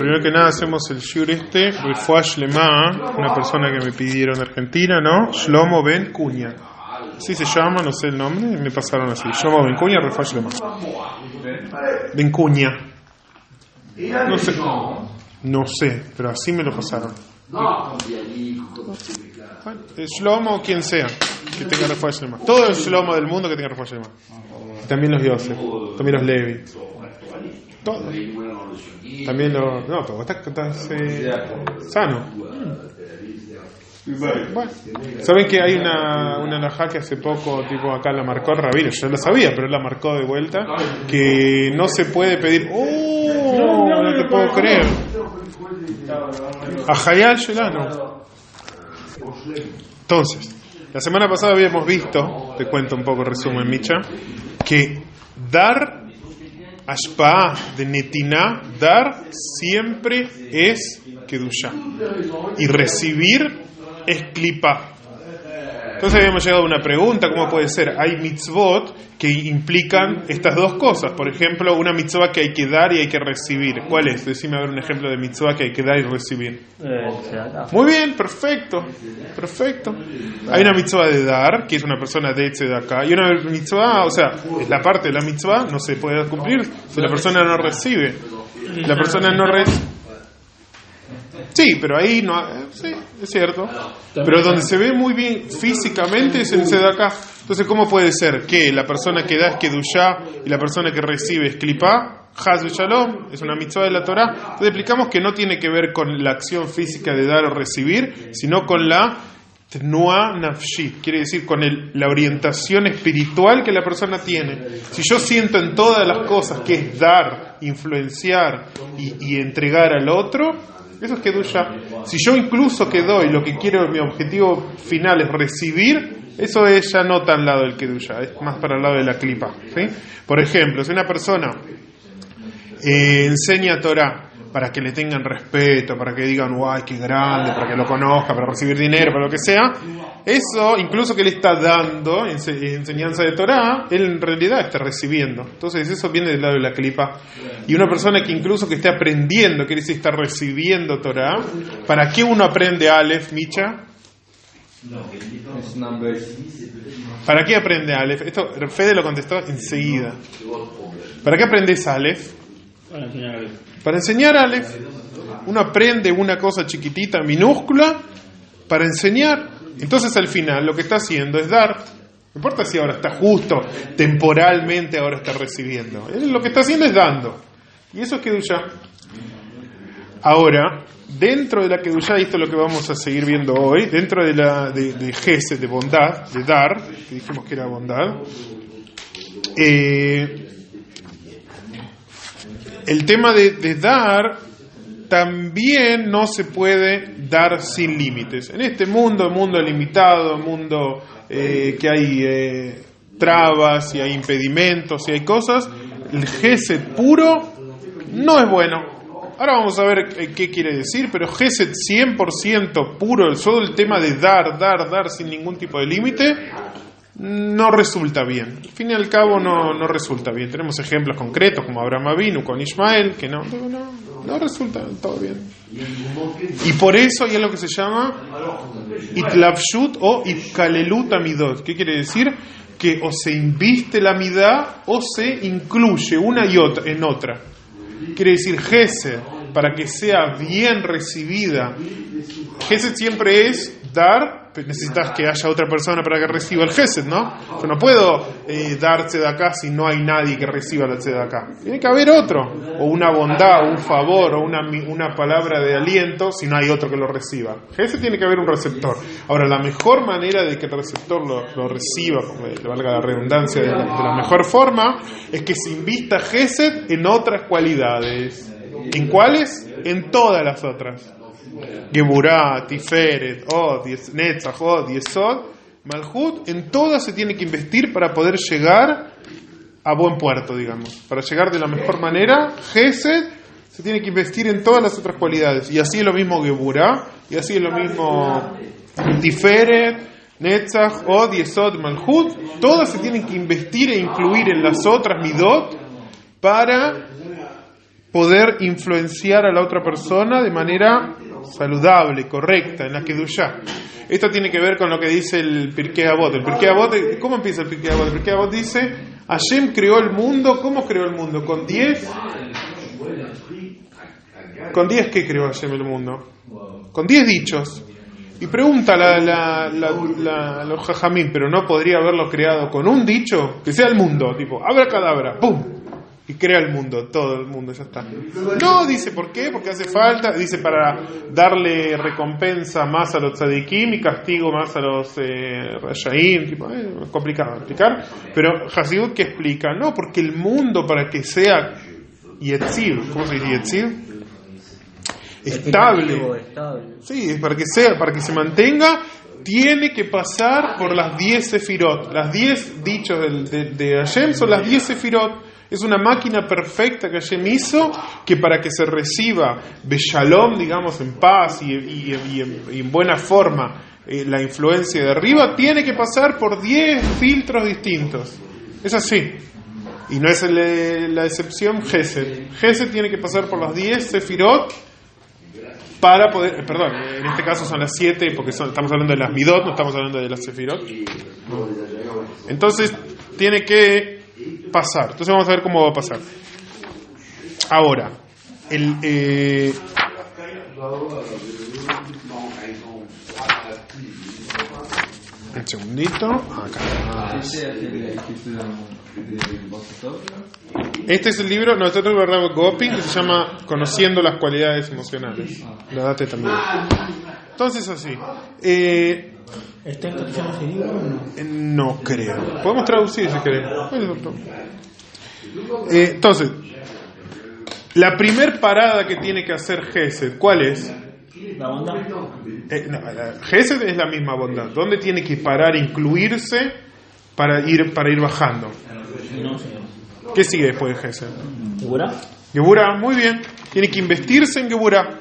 primero que nada hacemos el shiur Refuah Shlema, una persona que me pidieron de Argentina, ¿no? Shlomo Ben Cuña. Así se llama, no sé el nombre, me pasaron así. Shlomo Ben Cuña, Refuah Shlema. Ben Cuña. No sé, pero así me lo pasaron. Bueno, Shlomo, quien sea, que tenga Refuah Shlema. Todo el Shlomo del mundo que tenga Refuah Shlema. También los Yosef, también los Levi. Todo. También los... No, pero vos estás sano. Bueno, ¿saben que hay una alajá que hace poco, tipo acá la marcó el rabino? Yo la sabía, pero la marcó de vuelta, que no se puede pedir... ¡Oh! No te puedo creer. A Hayal Shelano. Entonces, la semana pasada habíamos visto, te cuento un poco, resumen, Micha, que dar Ashpa'ah de Netiná, dar siempre es Kedushá y recibir es Klipá. Entonces habíamos llegado a una pregunta: ¿cómo puede ser? Hay mitzvot que implican estas dos cosas. Por ejemplo, una mitzvah que hay que dar y hay que recibir. ¿Cuál es? Decime a ver un ejemplo de mitzvah que hay que dar y recibir. Muy bien, perfecto. Hay una mitzvah de dar, que es una persona de tzedakah, y una mitzvah, o sea, es la parte de la mitzvah, no se puede cumplir si la persona no recibe. La persona no recibe. Sí, pero ahí no, sí, es cierto. Pero donde se ve muy bien físicamente es en tzedakah. Entonces, ¿cómo puede ser que la persona que da es kedushá y la persona que recibe es klipá? Haz v'shalom, es una mitzvah de la Torah. Entonces explicamos que no tiene que ver con la acción física de dar o recibir, sino con la tnuá nafshi, quiere decir con la orientación espiritual que la persona tiene. Si yo siento en todas las cosas que es dar, influenciar y entregar al otro, eso es kedushá. Si yo incluso que doy lo que quiero, mi objetivo final es recibir, eso es ya no tan lado del kedushá, es más para el lado de la klipa, ¿sí? Por ejemplo, si una persona enseña Torah para que le tengan respeto, para que digan, guay, qué grande, para que lo conozca, para recibir dinero, para lo que sea, eso, incluso que le está dando enseñanza de Torah, él en realidad está recibiendo. Entonces eso viene del lado de la klipa. Y una persona que incluso que esté aprendiendo, quiere decir está recibiendo Torah, ¿para qué uno aprende Aleph, Micha? ¿Para qué aprende Aleph? Esto Fede lo contestó enseguida. ¿Para qué aprendes Aleph? Para enseñar Aleph. Uno aprende una cosa chiquitita, minúscula, para enseñar. Entonces al final lo que está haciendo es dar. No importa si ahora está justo, temporalmente ahora está recibiendo. Él lo que está haciendo es dando. Y eso es Kedushá. Ahora, dentro de la Kedushá, y esto es lo que vamos a seguir viendo hoy, dentro de la de Gesed, de bondad, de dar, que dijimos que era bondad, el tema de dar también no se puede dar sin límites. En este mundo limitado, mundo que hay trabas y hay impedimentos y hay cosas, el Gesed puro no es bueno. Ahora vamos a ver qué quiere decir, pero Gesed 100% puro, solo el tema de dar sin ningún tipo de límite, no resulta bien. Al fin y al cabo no resulta bien. Tenemos ejemplos concretos como Abraham Avinu con Ismael, que no resulta todo bien. Y por eso hay algo que se llama Itlabshut o Itkalelut Amidot. ¿Qué quiere decir? Que o se inviste la midá o se incluye una y otra en otra. Quiere decir Gesed, para que sea bien recibida. Gesed siempre es dar, pero necesitas que haya otra persona para que reciba el Gesed, ¿no? Yo no puedo dar tzedakah si no hay nadie que reciba la tzedakah. Tiene que haber otro, o una bondad, o un favor, o una palabra de aliento si no hay otro que lo reciba. Gesed tiene que haber un receptor. Ahora, la mejor manera de que el receptor lo reciba, como le valga la redundancia, de la mejor forma, es que se invista Gesed en otras cualidades. ¿En cuáles? En todas las otras. Geburá, Tiferet, Od, Netzach, Od, Yesod, Malhut, en todas se tiene que investir para poder llegar a buen puerto, digamos. Para llegar de la mejor manera, Gesed se tiene que investir en todas las otras cualidades. Y así es lo mismo Geburá, y así es lo mismo Tiferet, Netzach, Od, Yesod, Malhut. Todas se tienen que investir e incluir en las otras Midot para poder influenciar a la otra persona de manera saludable, correcta, en la Kedushá. Esto tiene que ver con lo que dice el Pirkei Avot. El Pirkei Avot, ¿cómo empieza el Pirkei Avot? El Pirkei Avot dice, Hashem creó el mundo. ¿Cómo creó el mundo? ¿Con 10? ¿Con 10 qué creó Hashem el mundo? Con 10 dichos. Y pregunta los jajamín, pero no podría haberlo creado con un dicho, que sea el mundo, tipo, abracadabra, ¡pum! Y crea el mundo, todo el mundo, ya está. No, dice, ¿por qué? Porque hace falta, dice, para darle recompensa más a los tzadikim y castigo más a los rashaim, tipo, complicado de explicar. Pero Hasidut, ¿qué explica? No, porque el mundo, para que sea yetziv, ¿cómo se dice yetziv? Estable. Sí, para que se mantenga, tiene que pasar por las 10 sefirot. Las 10 dichos de Hashem son las 10 sefirot. Es una máquina perfecta que Hashem hizo, que para que se reciba beshalom, digamos, en paz y en buena forma la influencia de arriba, tiene que pasar por 10 filtros distintos. Es así. Y no es la excepción Gesed. Gesed tiene que pasar por las 10 sefirot para poder, perdón, en este caso son las 7, porque estamos hablando de las midot, no estamos hablando de las sefirot. Entonces tiene que pasar. Entonces vamos a ver cómo va a pasar. Ahora, un segundito. Acá. Este es el libro, no, este es el libro de Gopi, que se llama Conociendo las cualidades emocionales. La date también. Entonces así. ¿Está en castellano ese libro o no? No creo. Podemos traducir si queremos. Entonces, la primer parada que tiene que hacer Gesed, ¿cuál es? La bondad. Gesed es la misma bondad. ¿Dónde tiene que parar, incluirse para ir bajando? ¿Qué sigue después de Gesed? ¿Geburá? Geburá, muy bien. Tiene que investirse en Geburá.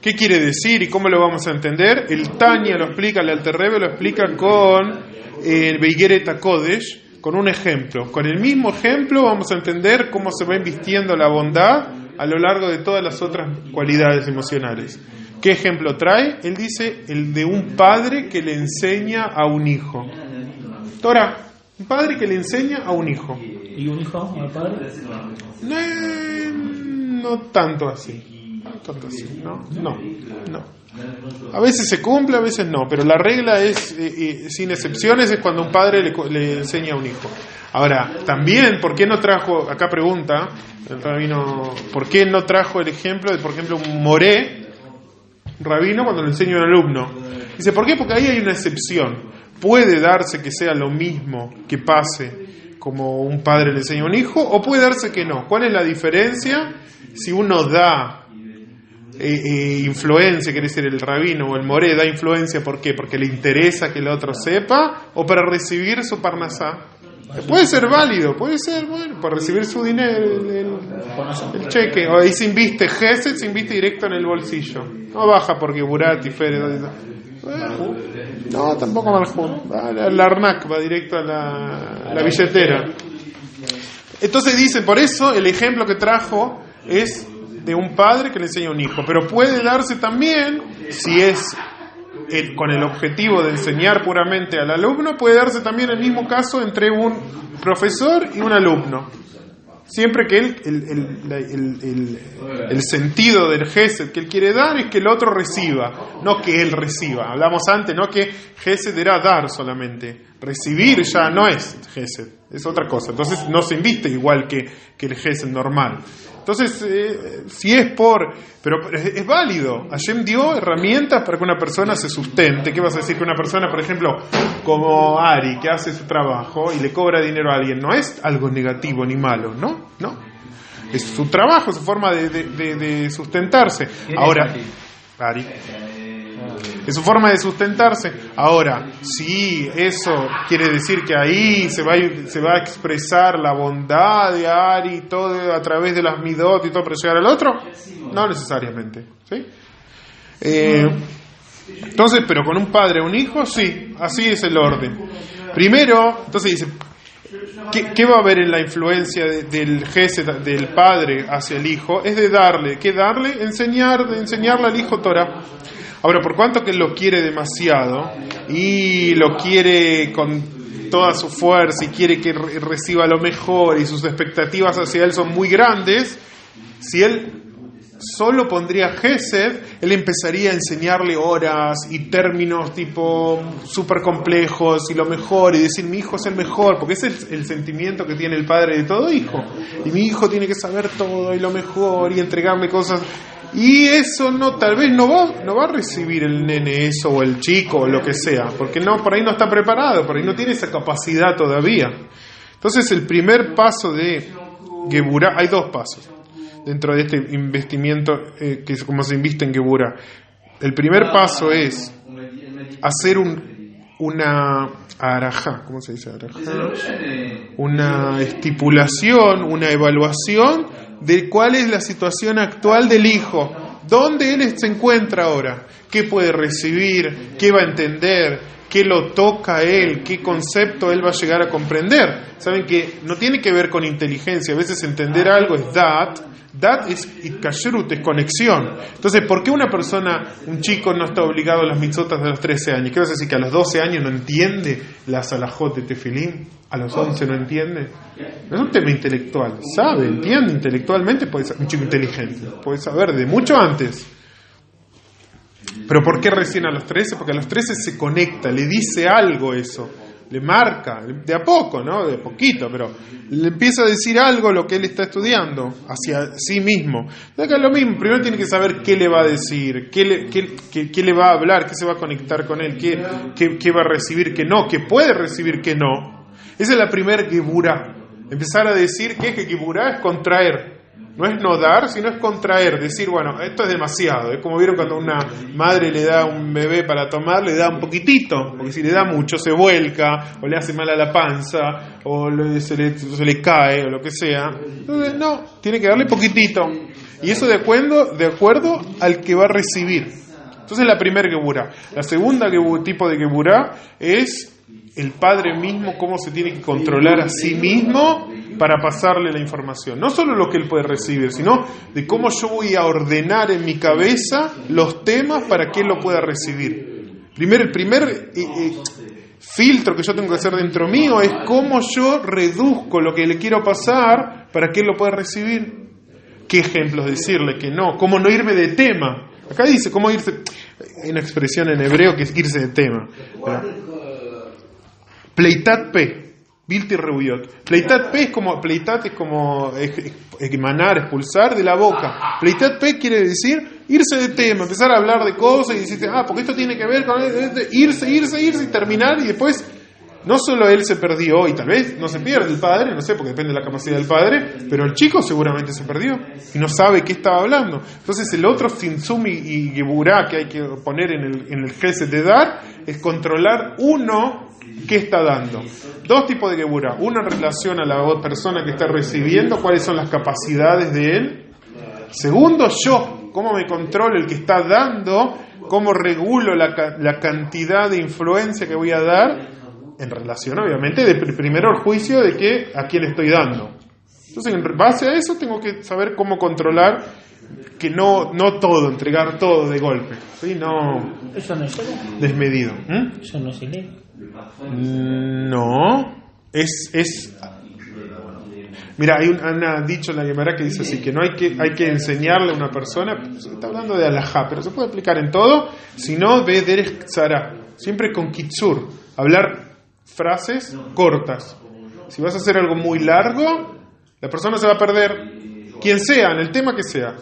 ¿Qué quiere decir y cómo lo vamos a entender? El Tanya lo explica, el Alter Rebbe lo explica con el Beigeret HaKodesh, con un ejemplo. Con el mismo ejemplo vamos a entender cómo se va invistiendo la bondad a lo largo de todas las otras cualidades emocionales. ¿Qué ejemplo trae? Él dice el de un padre que le enseña a un hijo. Torah, un padre que le enseña a un hijo. ¿Y un hijo al padre? No tanto así. No. A veces se cumple, a veces no, pero la regla es, sin excepciones, es cuando un padre le enseña a un hijo. Ahora, también, ¿por qué no trajo, acá pregunta el rabino, ¿por qué no trajo el ejemplo de, por ejemplo, un moré, un rabino, cuando le enseña a un alumno? Dice, ¿por qué? Porque ahí hay una excepción. Puede darse que sea lo mismo que pase como un padre le enseña a un hijo, o puede darse que no. ¿Cuál es la diferencia? Si uno da influencia, quiere decir el rabino o el moré da influencia, ¿por qué? Porque le interesa que el otro sepa, o para recibir su parnasá. Puede ser válido, puede ser, bueno, para recibir su dinero, el cheque, o ahí se inviste Gesed, se inviste directo en el bolsillo, no baja porque Burati, Fere, no, tampoco Malhun, el Arnak va directo a la billetera. Entonces dice, por eso el ejemplo que trajo es de un padre que le enseña a un hijo, pero puede darse también, si es con el objetivo de enseñar puramente al alumno, puede darse también el mismo caso entre un profesor y un alumno, siempre que el sentido del Gesed que él quiere dar es que el otro reciba, no que él reciba. Hablamos antes, no que Gesed era dar solamente, recibir ya no es Gesed, es otra cosa. Entonces no se inviste igual que el Gesed normal. Entonces, si es pero es válido. Hashem dio herramientas para que una persona se sustente. ¿Qué vas a decir? Que una persona, por ejemplo, como Ari, que hace su trabajo y le cobra dinero a alguien, no es algo negativo ni malo, ¿no? Es su trabajo, su forma de sustentarse. Ahora, Ari, es su forma de sustentarse. Ahora, si eso quiere decir que ahí se va a expresar la bondad de Ari, todo a través de las midot y todo para llegar al otro, no necesariamente, ¿sí? Entonces, pero con un padre o un hijo, sí, así es el orden. Primero, entonces dice, ¿Qué va a haber en la influencia del gesed del padre hacia el hijo? Es de darle, ¿qué darle? Enseñarle al hijo Torah. Ahora, por cuanto que él lo quiere demasiado y lo quiere con toda su fuerza y quiere que reciba lo mejor y sus expectativas hacia él son muy grandes, si él solo pondría gesed, él empezaría a enseñarle horas y términos tipo súper complejos y lo mejor, y decir mi hijo es el mejor, porque ese es el sentimiento que tiene el padre de todo hijo, y mi hijo tiene que saber todo y lo mejor y entregarle cosas, y eso tal vez no va a recibir el nene eso, o el chico, o lo que sea, porque por ahí no está preparado, por ahí no tiene esa capacidad todavía. Entonces el primer paso de Geburá, hay dos pasos dentro de este investimiento que es como se inviste en Geburá. El primer paso es hacer una arajá, ¿cómo se dice arajá? Una estipulación, una evaluación de cuál es la situación actual del hijo, dónde él se encuentra ahora, qué puede recibir, qué va a entender, qué lo toca a él, qué concepto él va a llegar a comprender. Saben que no tiene que ver con inteligencia, a veces entender algo es dat es kashrut, es conexión. Entonces, ¿por qué un chico no está obligado a las mitzotas de los 13 años? ¿Qué vas a decir? ¿Que a los 12 años no entiende las alajot de tefilín? ¿A los 11 no entiende? No es un tema intelectual, sabe, entiende intelectualmente, puede ser un chico inteligente, puede saber de mucho antes. ¿Pero por qué recién a los 13? Porque a los 13 se conecta, le dice algo eso, le marca, de a poco, ¿no? De a poquito, pero le empieza a decir algo lo que él está estudiando hacia sí mismo. Entonces es lo mismo, primero tiene que saber qué le va a decir, qué le va a hablar, qué se va a conectar con él, qué va a recibir, qué no, qué puede recibir, qué no. Esa es la primera Geburá. Empezar a decir que Geburá es contraer. No es no dar, sino es contraer, decir, bueno, esto es demasiado. Es como vieron cuando una madre le da a un bebé para tomar, le da un poquitito, porque si le da mucho se vuelca, o le hace mal a la panza, o se le cae, o lo que sea. Entonces, no, tiene que darle poquitito. Y eso de acuerdo al que va a recibir. Entonces la primera Geburá. La segunda tipo de Geburá es el padre mismo, cómo se tiene que controlar a sí mismo para pasarle la información. No solo lo que él puede recibir, sino de cómo yo voy a ordenar en mi cabeza los temas para que él lo pueda recibir. El primer filtro que yo tengo que hacer dentro mío es cómo yo reduzco lo que le quiero pasar para que él lo pueda recibir. ¿Qué ejemplos decirle que no? ¿Cómo no irme de tema? Acá dice cómo irse. Hay una expresión en hebreo que es irse de tema. Pleitat P, Bilti Reuyot. Pleitat es como emanar, expulsar de la boca. Pleitat P quiere decir irse de tema, empezar a hablar de cosas y decir, porque esto tiene que ver con irse y terminar, y después no solo él se perdió, y tal vez no se pierde el padre, no sé, porque depende de la capacidad del padre, pero el chico seguramente se perdió y no sabe qué estaba hablando. Entonces el otro Tzimtzum y Geburá que hay que poner en el gesed de dar es controlar qué está dando. Dos tipos de Geburá. Uno en relación a la persona que está recibiendo, cuáles son las capacidades de él. Segundo, yo, cómo me controlo el que está dando, cómo regulo la cantidad de influencia que voy a dar en relación, obviamente, primero el juicio de a quién estoy dando. Entonces, en base a eso, tengo que saber cómo controlar que no todo, entregar todo de golpe, ¿sí? No, ¿Eso no es solo? Desmedido. ¿Eso no es ilegal? No, es mira, han dicho en la Gemara que dice así, que no hay que enseñarle a una persona, está hablando de alajá, pero se puede aplicar en todo, sino de derech tzara, siempre con kitsur, hablar frases cortas. Si vas a hacer algo muy largo, la persona se va a perder, quien sea, en el tema que sea.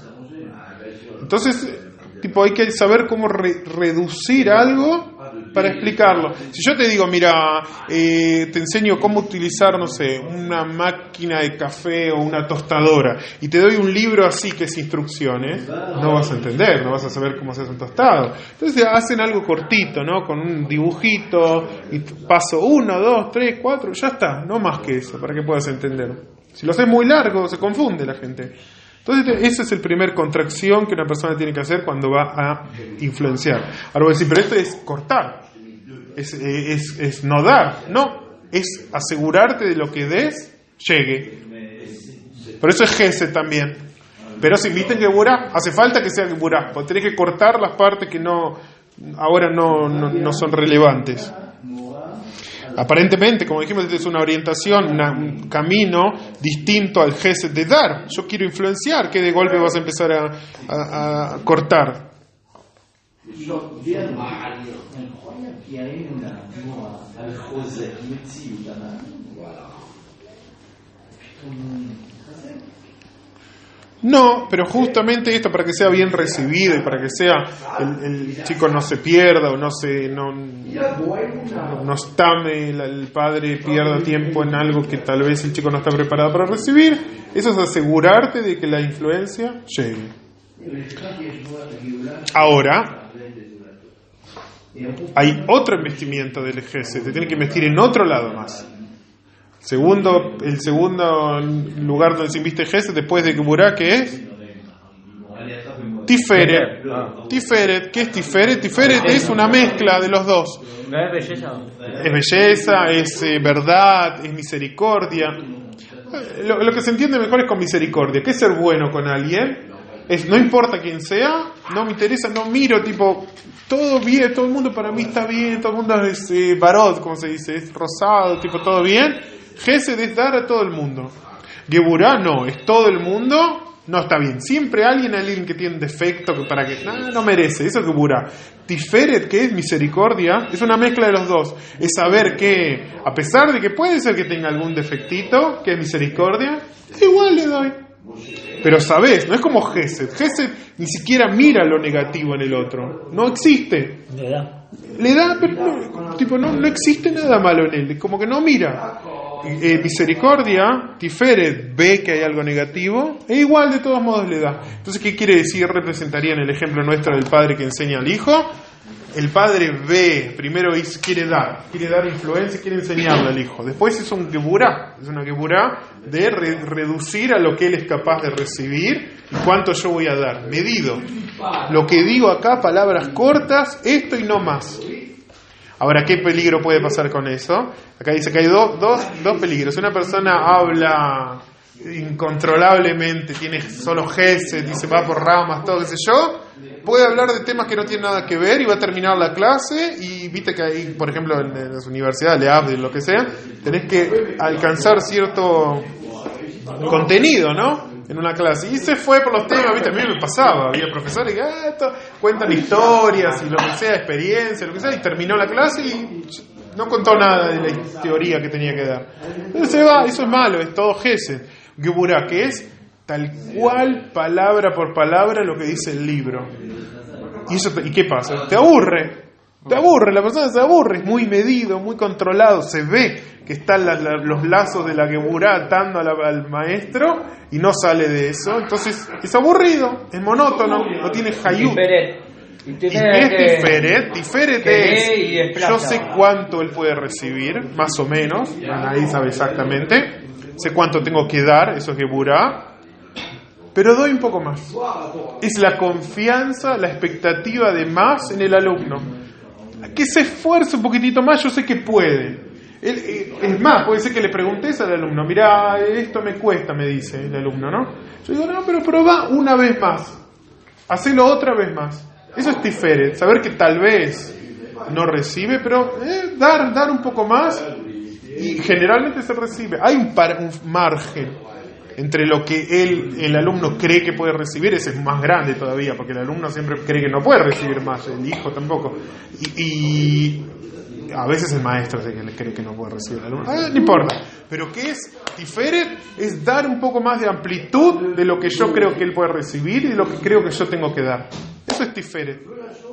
Entonces, hay que saber cómo reducir algo para explicarlo. Si yo te digo, mira, te enseño cómo utilizar, no sé, una máquina de café o una tostadora, y te doy un libro así que es instrucciones, no vas a entender, no vas a saber cómo se hace un tostado. Entonces hacen algo cortito, ¿no? Con un dibujito, y paso 1, 2, 3, 4, ya está, no más que eso, para que puedas entender. Si lo haces muy largo, se confunde la gente. Entonces, esa es el primer contracción que una persona tiene que hacer cuando va a influenciar. Ahora voy a decir, pero esto es cortar, es no dar. No, es asegurarte de lo que des, llegue. Por eso es Gesed también. Pero si viste Geburah, hace falta que sea Geburah, porque tenés que cortar las partes que ahora no son relevantes. Aparentemente, como dijimos, es una orientación, un camino distinto al Gesed de dar. Yo quiero influenciar, que de golpe vas a empezar a cortar. No, pero justamente esto para que sea bien recibido y para que sea el chico no se pierda o no estame, el padre pierda tiempo en algo que tal vez el chico no está preparado para recibir. Eso es asegurarte de que la influencia llegue. Ahora, hay otro investimiento del Gesed, te tiene que investir en otro lado más. El segundo lugar donde se inviste Gesed después de Geburah, ¿qué es? Tiferet. Tiferet, ¿qué es Tiferet? Tiferet es una mezcla de los dos. Es belleza, es verdad, es misericordia. Lo que se entiende mejor es con misericordia. ¿Qué es ser bueno con alguien? No importa quién sea, no me interesa, no miro, tipo, todo bien, todo el mundo para mí está bien, todo el mundo es barot, como se dice, es rosado, tipo, todo bien. Gesed es dar a todo el mundo. Geburah no, es todo el mundo, no está bien. Siempre alguien que tiene un defecto para que no merece, eso es Geburah. Tiferet, que es misericordia, es una mezcla de los dos. Es saber que, a pesar de que puede ser que tenga algún defectito, que es misericordia, igual le doy. Pero sabes, no es como Gesed. Gesed ni siquiera mira lo negativo en el otro. No existe. Le da, pero no existe nada malo en él. Es como que no mira. Misericordia, Tiferet, ve que hay algo negativo e igual de todos modos le da. Entonces, ¿qué quiere decir? Representaría en el ejemplo nuestro del padre que enseña al hijo. El padre ve, primero quiere dar influencia, quiere enseñarle al hijo. Después es un Geburah, es una Geburah de reducir a lo que él es capaz de recibir y cuánto yo voy a dar, medido. Lo que digo acá, palabras cortas, esto y no más. Ahora, ¿qué peligro puede pasar con eso? Acá dice que hay dos peligros. Una persona habla incontrolablemente, tiene solo Gesed, dice va por ramas, todo, qué sé yo. Puede hablar de temas que no tienen nada que ver y va a terminar la clase y viste que ahí, por ejemplo, en las universidades, de lo que sea, tenés que alcanzar cierto contenido, ¿no? En una clase. Y se fue por los temas, viste, a mí me pasaba, había profesores que cuentan historias y lo que sea, experiencias, lo que sea, y terminó la clase y no contó nada de la teoría que tenía que dar. Entonces se va, eso es malo, es todo Gesed. Geburah, que es tal cual, palabra por palabra, lo que dice el libro. ¿Y qué pasa? Te aburre, la persona se aburre, es muy medido, muy controlado, se ve que están los lazos de la Geburah atando al maestro y no sale de eso, entonces es aburrido, es monótono, no tiene hayut. ¿Y qué es Tiferet? Tiferet es, yo sé cuánto él puede recibir, más o menos, nadie sabe exactamente, sé cuánto tengo que dar, eso es Geburah, pero doy un poco más. Es la confianza, la expectativa de más en el alumno. Que se esfuerce un poquitito más, yo sé que puede. Es más, puede ser que le preguntes al alumno, mirá, esto me cuesta, me dice el alumno, ¿no? Yo digo, no, pero probá una vez más. Hacelo otra vez más. Eso es Tiferet, saber que tal vez no recibe, pero dar un poco más y generalmente se recibe. Hay un margen entre lo que el alumno cree que puede recibir, ese es más grande todavía, porque el alumno siempre cree que no puede recibir más, el hijo tampoco. Y a veces el maestro cree que no puede recibir el alumno. No importa. Pero ¿qué es Tiferet? Es dar un poco más de amplitud de lo que yo creo que él puede recibir y de lo que creo que yo tengo que dar. Eso es Tiferet.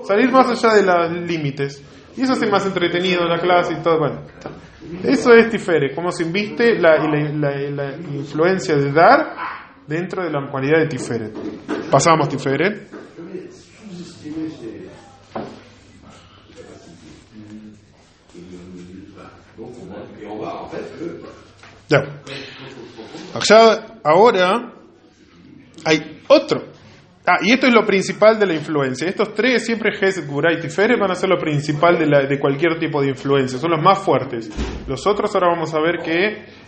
Salir más allá de los límites. Y eso hace más entretenido la clase y todo. Bueno, eso es Tiferet. Cómo se inviste la influencia de dar dentro de la cualidad de Tiferet. Pasamos Tiferet. Ya. Ahora hay Y esto es lo principal de la influencia. Estos tres, siempre Gesed, Gvurá y Tiferet, van a ser lo principal de cualquier tipo de influencia. Son los más fuertes. Los otros ahora vamos a ver que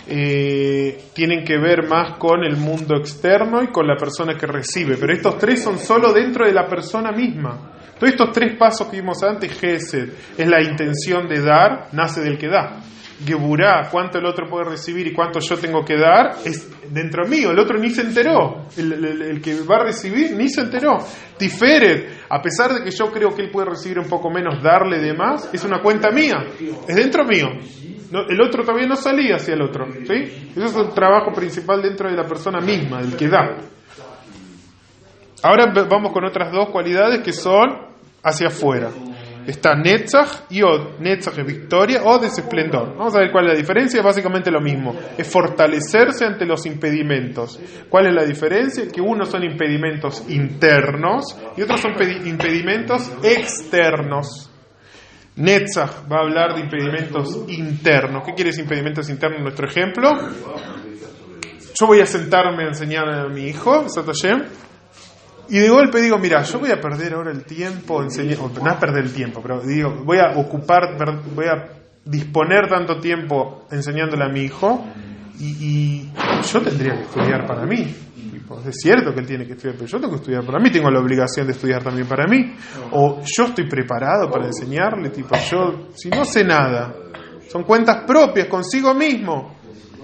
tienen que ver más con el mundo externo y con la persona que recibe. Pero estos tres son solo dentro de la persona misma. Todos estos tres pasos que vimos antes, Gesed, es la intención de dar, nace del que da. Geburá, cuánto el otro puede recibir y cuánto yo tengo que dar, es dentro mío. El otro ni se enteró. El que va a recibir ni se enteró. Tiferet, a pesar de que yo creo que él puede recibir un poco menos, darle de más, es una cuenta mía. Es dentro mío. No, el otro todavía no salía hacia el otro. ¿Sí? Eso es el trabajo principal dentro de la persona misma, del que da. Ahora vamos con otras dos cualidades que son hacia afuera. Está Netzach y Od. Netzach es victoria, Od es esplendor. Vamos a ver cuál es la diferencia. Es básicamente lo mismo. Es fortalecerse ante los impedimentos. ¿Cuál es la diferencia? Que unos son impedimentos internos y otros son impedimentos externos. Netzach va a hablar de impedimentos internos. ¿Qué quiere decir impedimentos internos? Nuestro ejemplo. Yo voy a sentarme a enseñar a mi hijo, Satoshem, y de golpe digo, mira, yo voy a perder ahora el tiempo, no es perder el tiempo, pero digo, voy a disponer tanto tiempo enseñándole a mi hijo, y yo tendría que estudiar para mí. Es cierto que él tiene que estudiar, pero yo tengo que estudiar para mí, tengo la obligación de estudiar también para mí. O yo estoy preparado para enseñarle, yo, si no sé nada, son cuentas propias consigo mismo.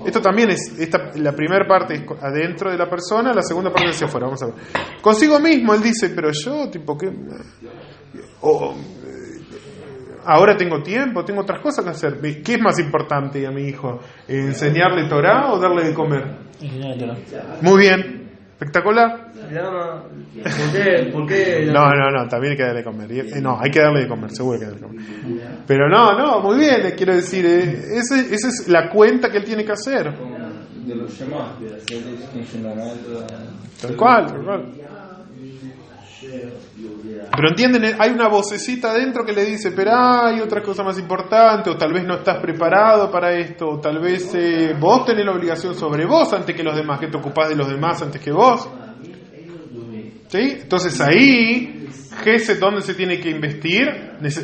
Esto también es, la primera parte es adentro de la persona, la segunda parte es hacia afuera. Vamos a ver. Consigo mismo, él dice, pero yo, ¿qué? Ahora tengo tiempo, tengo otras cosas que hacer. ¿Qué es más importante a mi hijo? ¿Enseñarle Torah o darle de comer? Muy bien. Espectacular. ¿Por qué? No, también hay que darle de comer. No, hay que darle de comer, seguro que hay que darle de comer. Pero no, muy bien, quiero decir, esa es la cuenta que él tiene que hacer. De los demás, de hacer Tal cual. Pero entienden, hay una vocecita adentro que le dice, pero hay otra cosa más importante, o tal vez no estás preparado para esto, o tal vez vos tenés la obligación sobre vos antes que los demás, que te ocupás de los demás antes que vos. ¿Sí? Entonces ahí, Gesed, ¿dónde se tiene que investir?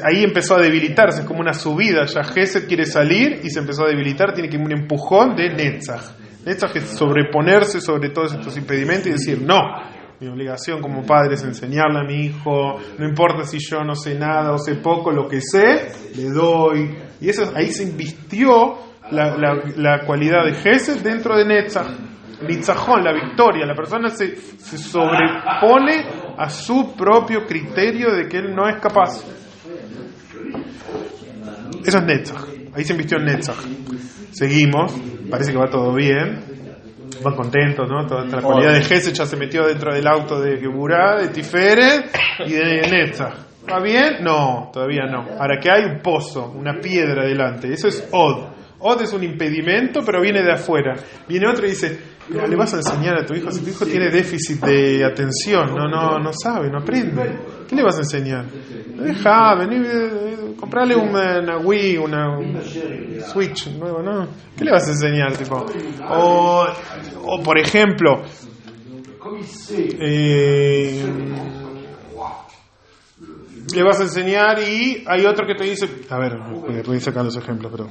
Ahí empezó a debilitarse, es como una subida, ya Gesed quiere salir y se empezó a debilitar, tiene que ir un empujón de Netzach. Netzach es sobreponerse sobre todos estos impedimentos y decir, no. Mi obligación como padre es enseñarle a mi hijo, no importa si yo no sé nada o sé poco, lo que sé, le doy. Y eso ahí se invistió la cualidad de Gesed dentro de Netzach. Nitzajón, la victoria. La persona se sobrepone a su propio criterio de que él no es capaz. Eso es Netzach. Ahí se invistió en Netzach. Seguimos, parece que va todo bien. Van contentos, ¿no? Toda esta cualidad de Gesed ya se metió dentro del auto de Geburá, de Tiferet y de Netzach. ¿Va bien? No, todavía no. Ahora que hay un pozo, una piedra delante. Eso es Od. Od es un impedimento, pero viene de afuera. Viene otro y dice, mira, le vas a enseñar a tu hijo, si tu hijo tiene déficit de atención, no sabe, no aprende. ¿Qué le vas a enseñar? Deja, vení, comprale una Wii, una Switch nueva, ¿no? ¿Qué le vas a enseñar, tipo? O por ejemplo, le vas a enseñar y hay otro que te dice, a ver, voy sacando los ejemplos, pero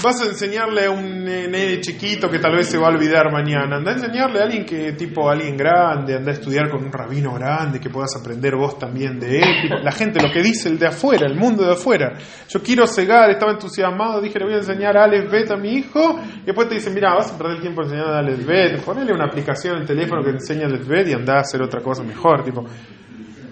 vas a enseñarle a un nene chiquito que tal vez se va a olvidar mañana. Anda a enseñarle a alguien alguien grande, anda a estudiar con un rabino grande, que puedas aprender vos también de él. La gente, lo que dice el de afuera, el mundo de afuera. Yo quiero cegar, estaba entusiasmado, dije, le voy a enseñar Aleph Bet a mi hijo, y después te dicen, mira, vas a perder el tiempo enseñando Aleph Bet, ponele una aplicación en el teléfono que te enseña Aleph Bet y anda a hacer otra cosa mejor,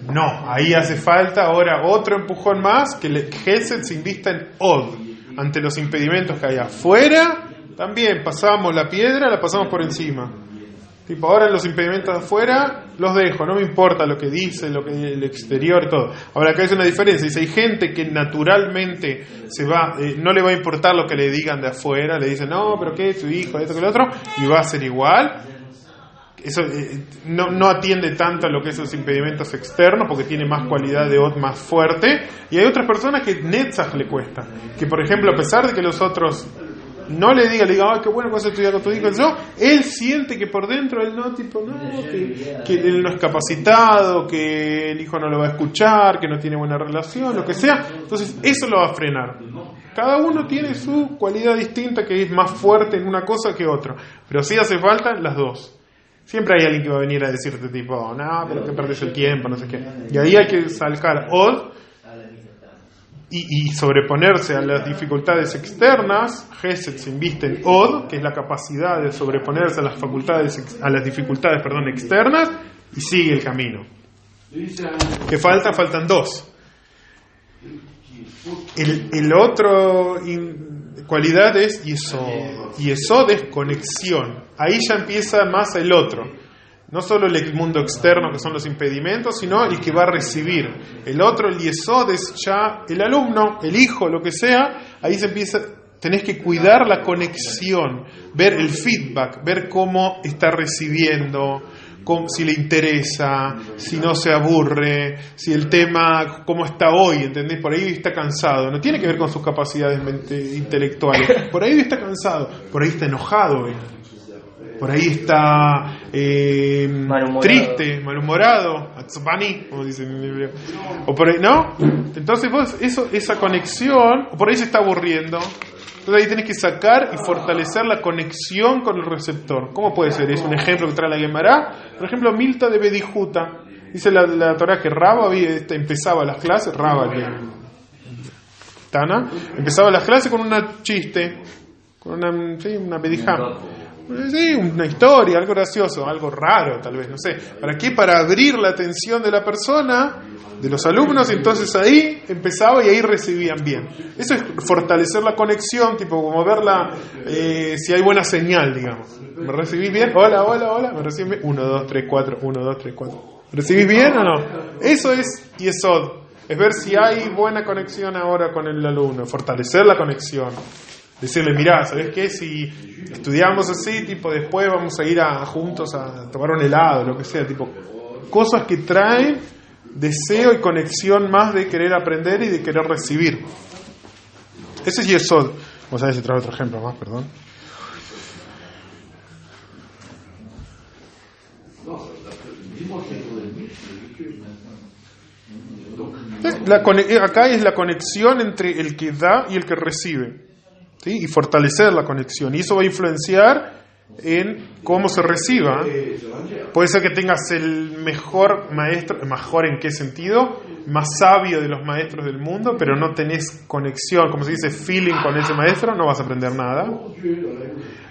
no, ahí hace falta ahora otro empujón más, que Gesed se invista en Od, ante los impedimentos que hay afuera. También pasamos la piedra, la pasamos por encima. Ahora los impedimentos de afuera los dejo, no me importa lo que dice, lo que el exterior, todo. Ahora acá hay una diferencia, dice, hay gente que naturalmente no le va a importar lo que le digan de afuera, le dicen, no, pero qué, tu hijo, esto, que lo otro, y va a ser igual. eso no atiende tanto a lo que es los impedimentos externos porque tiene más cualidad de Od más fuerte, y hay otras personas que Netzach le cuesta, que por ejemplo a pesar de que los otros no le diga, ay, qué bueno que vas a estudiar con tu hijo, él siente que por dentro él no, que él no es capacitado, que el hijo no lo va a escuchar, que no tiene buena relación, lo que sea. Entonces eso lo va a frenar. Cada uno tiene su cualidad distinta, que es más fuerte en una cosa que otra, pero sí hace falta las dos. Siempre hay alguien que va a venir a decirte tipo, no, pero que perdes el tiempo, no sé qué, y ahí hay que sacar Od y sobreponerse a las dificultades externas. Gesed se inviste en Od, que es la capacidad de sobreponerse a las dificultades externas, y sigue el camino. ¿Qué falta? Faltan dos. El otro cualidad es Yesod. Yesod es conexión. Ahí ya empieza más el otro. No solo el mundo externo, que son los impedimentos, sino el que va a recibir. El otro, el Yesod, es ya el alumno, el hijo, lo que sea. Ahí se empieza, tenés que cuidar la conexión, ver el feedback, ver cómo está recibiendo, si le interesa, si no se aburre, si el tema, cómo está hoy, ¿entendés? Por ahí está cansado. No tiene que ver con sus capacidades intelectuales. Por ahí está cansado, por ahí está enojado hoy. Por ahí está triste, malhumorado, atzbani, como dicen en hebreo. O por ahí, ¿no? Entonces vos, esa conexión, o por ahí se está aburriendo. Entonces ahí tenés que sacar y fortalecer la conexión con el receptor. ¿Cómo puede ser? Es un ejemplo que trae la Gemara. Por ejemplo, Milta de Bedijuta. Dice la Torá que Raba empezaba las clases, Raba, Tana, empezaba las clases con una chiste, con una bedijá. Sí, una historia, algo gracioso, algo raro tal vez, no sé. ¿Para qué? Para abrir la atención de la persona, de los alumnos, entonces ahí empezaba y ahí recibían bien. Eso es fortalecer la conexión, tipo como verla, si hay buena señal, digamos. ¿Me recibís bien? Hola, hola, hola. ¿Me recibís bien? 1, 2, 3, 4, 1, 2, 3, 4. ¿Me recibís bien o no? Eso es Yesod. Es ver si hay buena conexión ahora con el alumno, fortalecer la conexión. Decirle, mirá, ¿sabés qué? Si estudiamos así, tipo, después vamos a ir juntos a tomar un helado, lo que sea, tipo, cosas que traen deseo y conexión más de querer aprender y de querer recibir. Ese es Yesod. Vamos a ver si trae otro ejemplo más, perdón. Acá es la conexión entre el que da y el que recibe. ¿Sí? Y fortalecer la conexión, y eso va a influenciar en cómo se reciba. Puede ser que tengas el mejor maestro, mejor en qué sentido, más sabio de los maestros del mundo, pero no tenés conexión, como se dice, feeling con ese maestro, no vas a aprender nada.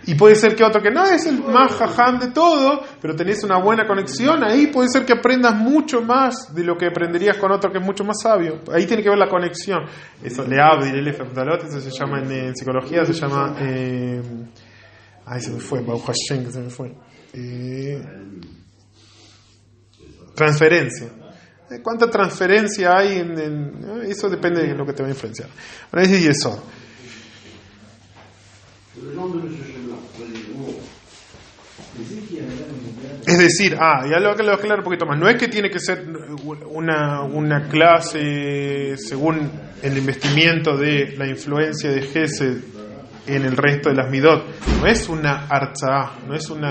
Y puede ser que otro que no es el más jaján de todo, pero tenés una buena conexión, ahí puede ser que aprendas mucho más de lo que aprenderías con otro que es mucho más sabio. Ahí tiene que ver la conexión. Eso, Leabdil, el Efdalot, eso se llama en psicología, se llama se me fue, Baruch Hashem, que se me fue. Transferencia. ¿Cuánta transferencia hay eso depende de lo que te va a influenciar. Ahora dice Yesod. Es decir, ya lo voy a aclarar un poquito más. No es que tiene que ser una clase según el investimiento de la influencia de Gesed en el resto de las midot. No es una artzá, no es un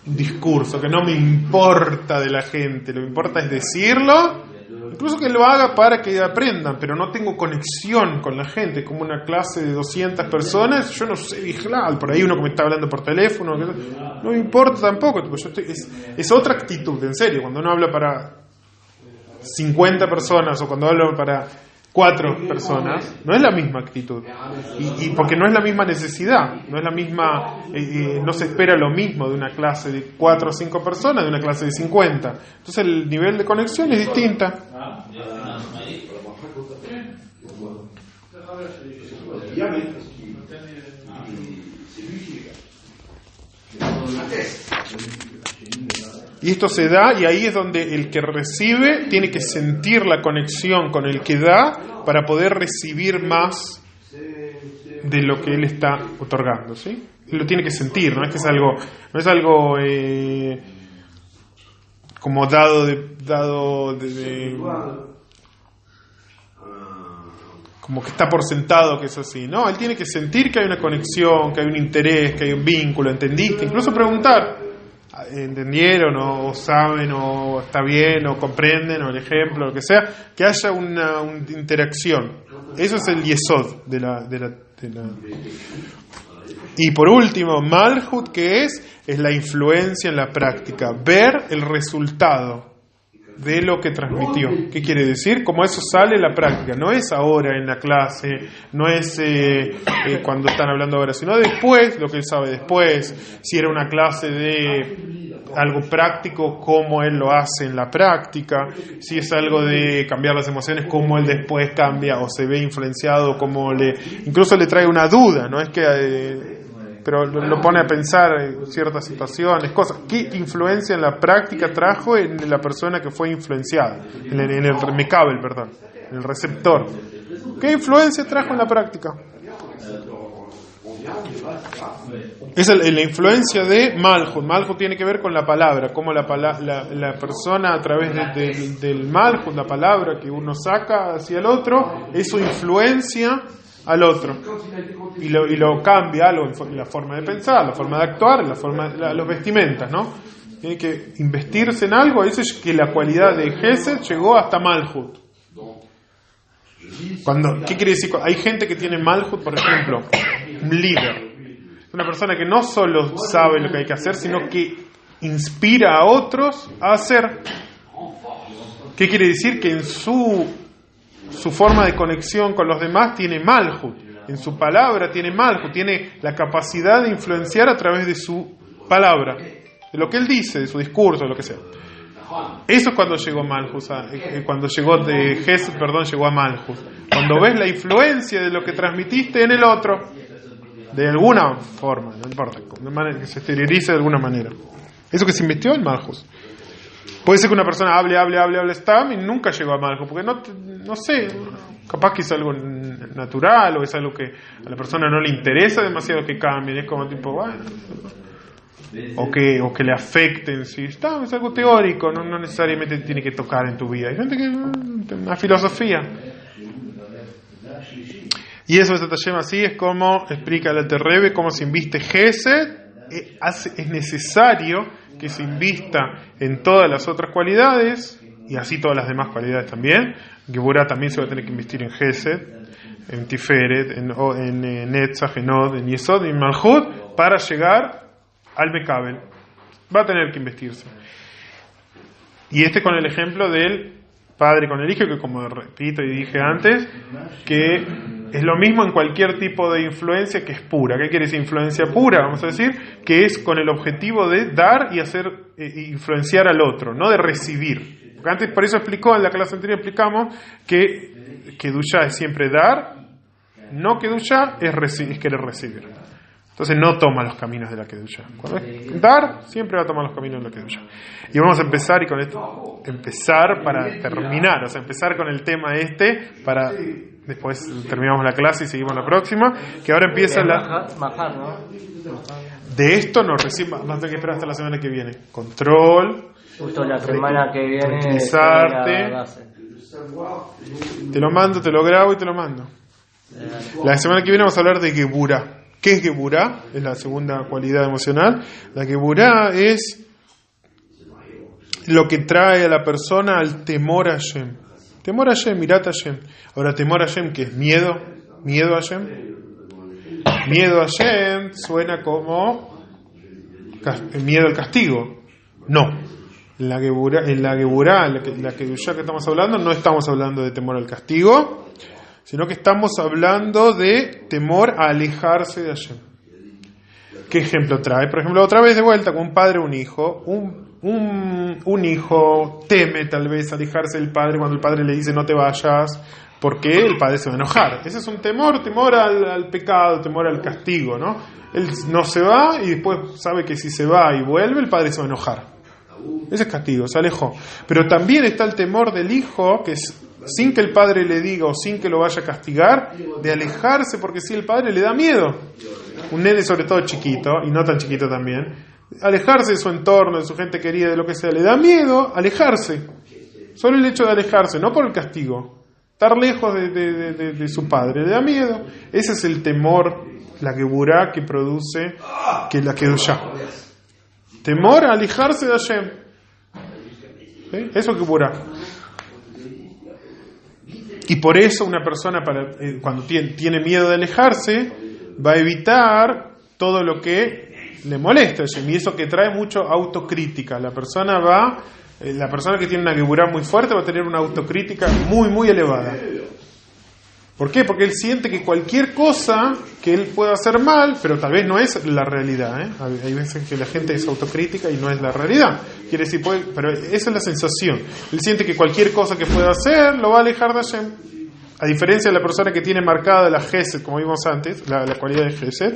discurso que no me importa de la gente. Lo que importa es decirlo, incluso que lo haga para que aprendan, pero no tengo conexión con la gente, como una clase de 200 personas, yo no sé vigilar, por ahí uno que me está hablando por teléfono, no me importa tampoco, es otra actitud, en serio, cuando uno habla para 50 personas o cuando habla para 4 personas, no es la misma actitud, y porque no es la misma necesidad, no es la misma, no se espera lo mismo de una clase de 4 o 5 personas de una clase de 50, entonces el nivel de conexión es distinta. Y esto se da, y ahí es donde el que recibe tiene que sentir la conexión con el que da para poder recibir más de lo que él está otorgando, ¿sí? Él lo tiene que sentir, no es que no es algo como dado como que está por sentado que es así. No, él tiene que sentir que hay una conexión, que hay un interés, que hay un vínculo, ¿entendiste? Incluso preguntar, ¿entendieron? O saben, o está bien, o comprenden, o el ejemplo, lo que sea, que haya una interacción. Eso es el yesod de la. Y por último, Malhut, que es la influencia en la práctica, ver el resultado de lo que transmitió. ¿Qué quiere decir? Como eso sale en la práctica, no es ahora en la clase, no es cuando están hablando ahora, sino después, lo que él sabe después, si era una clase de algo práctico, cómo él lo hace en la práctica, si es algo de cambiar las emociones, cómo él después cambia o se ve influenciado, cómo incluso le trae una duda, no es que pero lo pone a pensar en ciertas situaciones, cosas. ¿Qué influencia en la práctica trajo en la persona que fue influenciada? En el mecabel, perdón, en el receptor. ¿Qué influencia trajo en la práctica? Es la influencia de Malhut. Malhut tiene que ver con la palabra, cómo la persona a través del Malhut, la palabra que uno saca hacia el otro, eso influencia al otro y lo cambia algo en la forma de pensar, la forma de actuar, la forma de los vestimentas, ¿no? Tiene que investirse en algo. Eso es que la cualidad de Gesed llegó hasta Malhut. ¿Qué quiere decir? Hay gente que tiene Malhut, por ejemplo, un líder, una persona que no solo sabe lo que hay que hacer, sino que inspira a otros a hacer. ¿Qué quiere decir? Que en su forma de conexión con los demás tiene Malhut, en su palabra tiene Malhut, tiene la capacidad de influenciar a través de su palabra, de lo que él dice, de su discurso, de lo que sea. Eso es cuando llegó Malhut, cuando llegó de Gesed, llegó a Malhut. Cuando ves la influencia de lo que transmitiste en el otro, de alguna forma, no importa, de manera que se exteriorice de alguna manera. Eso que se invirtió en Malhut. Puede ser que una persona hable Stam y nunca llegó a Malhut, porque no sé, capaz que es algo natural o es algo que a la persona no le interesa demasiado que cambien, es como tipo, bueno, o que le afecten, si está, es algo teórico, no necesariamente tiene que tocar en tu vida. Hay gente que una filosofía. Y eso así es como explica el Alter Rebbe, cómo se inviste Gesed. Es necesario que se invista en todas las otras cualidades y así todas las demás cualidades también. Geburah también se va a tener que investir en Gesed, en Tiferet, en Netzach, en Od, en Yesod, en Malhut, para llegar al Mekabel. Va a tener que investirse. Y con el ejemplo del padre con el hijo, que como repito y dije antes, que es lo mismo en cualquier tipo de influencia que es pura. ¿Qué quiere decir influencia pura? Vamos a decir que es con el objetivo de dar y hacer influenciar al otro, no de recibir. Porque antes, por eso explicó, en la clase anterior explicamos que Kedushá es siempre dar, no Kedushá es querer recibir. Entonces no toma los caminos de la Kedushá. Cuando es dar, siempre va a tomar los caminos de la Kedushá. Y vamos a empezar, y con esto empezar para terminar, o sea, empezar con el tema para después terminamos la clase y seguimos la próxima, que ahora empieza de esto no recién, vamos a tener que esperar hasta la semana que viene. Control, justo la semana que viene, tranquilizarte. Te lo mando, te lo grabo y te lo mando. La semana que viene vamos a hablar de Geburah. ¿Qué es Geburah? Es la segunda cualidad emocional. La Geburah es lo que trae a la persona al temor a Hashem. Temor a Hashem, mirat a Hashem. Ahora, temor a Hashem, ¿qué es? Miedo a Hashem. Miedo a Hashem suena como miedo al castigo. No. En la Geburah, la Kedushá que estamos hablando, no estamos hablando de temor al castigo, sino que estamos hablando de temor a alejarse de Hashem. ¿Qué ejemplo trae? Por ejemplo, otra vez de vuelta, con un padre o un hijo. Un hijo teme tal vez alejarse del padre cuando el padre le dice no te vayas, porque el padre se va a enojar. Ese es un temor al pecado, temor al castigo, ¿no? Él no se va y después sabe que si se va y vuelve, el padre se va a enojar. Ese es castigo, se alejó. Pero también está el temor del hijo, que es sin que el padre le diga o sin que lo vaya a castigar, de alejarse porque si el padre le da miedo. Un nene sobre todo chiquito, y no tan chiquito también, alejarse de su entorno, de su gente querida, de lo que sea. Le da miedo alejarse. Solo el hecho de alejarse, no por el castigo. Estar lejos de su padre. Le da miedo. Ese es el temor, la geburá que produce que la kedushá. Temor a alejarse de Hashem. ¿Sí? Eso es geburá. Y por eso una persona cuando tiene miedo de alejarse va a evitar todo lo que le molesta. Y eso que trae mucho autocrítica. La persona que tiene una geburá muy fuerte va a tener una autocrítica muy, muy elevada. ¿Por qué? Porque él siente que cualquier cosa que él pueda hacer mal, pero tal vez no es la realidad, ¿eh? Hay veces que la gente es autocrítica y no es la realidad. Quiere decir, pero esa es la sensación. Él siente que cualquier cosa que pueda hacer lo va a alejar de Hashem. A diferencia de la persona que tiene marcada la Gesed, como vimos antes, la cualidad de Gesed,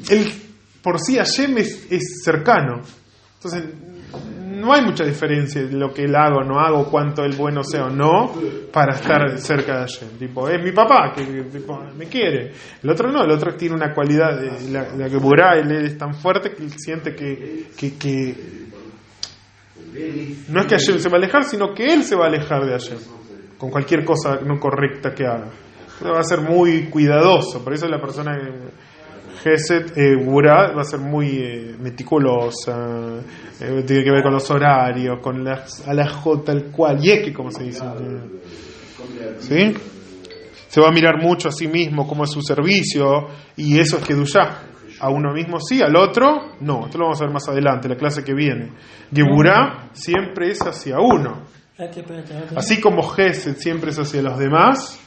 él por sí Hashem es cercano. Entonces, no hay mucha diferencia de lo que él haga o no haga, o cuánto él bueno sea o no, para estar cerca de Hashem. Tipo, es mi papá, que tipo, me quiere. El otro no, el otro tiene una cualidad, la geburá, él es tan fuerte que él siente que no es que Hashem se va a alejar, sino que él se va a alejar de Hashem, con cualquier cosa no correcta que haga. Entonces va a ser muy cuidadoso, por eso la persona Gesed, Burá, va a ser muy meticulosa, tiene que ver con los horarios, con las alajot tal cual, y es que como se dice, ¿sí? Se va a mirar mucho a sí mismo, cómo es su servicio, y eso es kedushá. A uno mismo sí, al otro no. Esto lo vamos a ver más adelante, la clase que viene. Geburá siempre es hacia uno. Así como Gesed siempre es hacia los demás,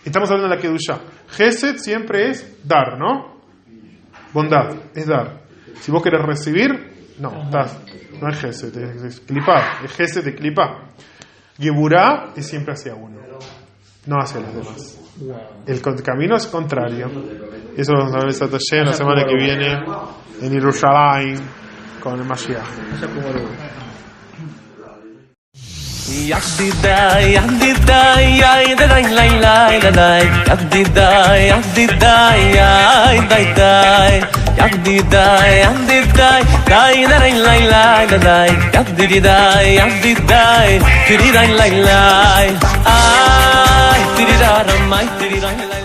estamos hablando de la kedushá. Gesed siempre es dar, ¿no? Bondad, es dar. Si vos querés recibir, no es Gesed, es clipar, es Gesed de clipar. Geburá es siempre hacia uno, no hacia los demás. El camino es contrario. Eso lo vamos a ver esta taller la semana que viene en Yerushalayim con el Mashiach. Yahdidai, yahdidai, yahdidai, lai, lai, lai, lai. Yahdidai, yahdidai, yahdidai. Yahdidai, yahdidai, lai, lai, lai, lai, lai. Yahdidai, yahdidai, tiridai, lai, lai. Ay, tiridaram, ay, tiridai, lai.